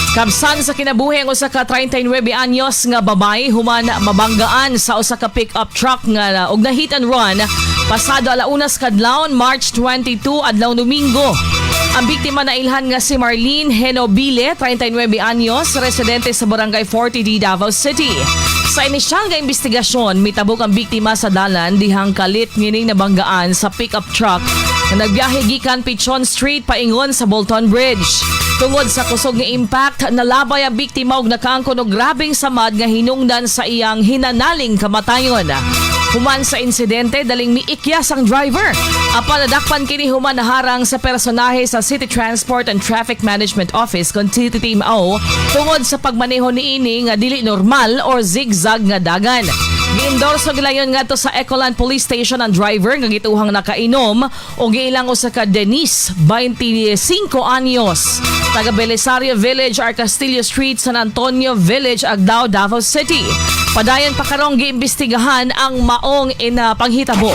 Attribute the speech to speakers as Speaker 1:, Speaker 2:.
Speaker 1: Kabsan sa kinabuhi ang usa ka 39 anyos nga babay human mabanggaan sa usa ka pick-up truck nga og na hit and run pasado alaunas kadlawon March 22 adlaw Domingo. Ang biktima na ilhan nga si Marlene Henobile, 39 anyos, residente sa Barangay 40D, Davao City. Sa inisyal nga investigasyon, mitabok ang biktima sa dalan dihang kalit ngining nabanggaan sa pick-up truck na nagbiyahe gikan Pichon Street paingon sa Bolton Bridge. Tungod sa kusog nga impact, nalabay ang biktima og nakaangkon og grabing samad nga hinungdan sa iyang hinanaling kamatayon. Human sa insidente, daling miikyas ang driver. Apan nadakpan kini human naharang sa personahe sa City Transport and Traffic Management Office kon City Team O tungod sa pagmaneho niini nga dili normal or zigzag nga dagan. Giendorso gilayon ngadto sa Ecoland Police Station ang driver nga gituhang nakainom o giilang usa ka Denise, 25 anyos, taga Belisario Village, Arcastillo Street, San Antonio Village, Agdao, Davao City. Padayon pa karong giimbestigahan ang maong ina panghitabo.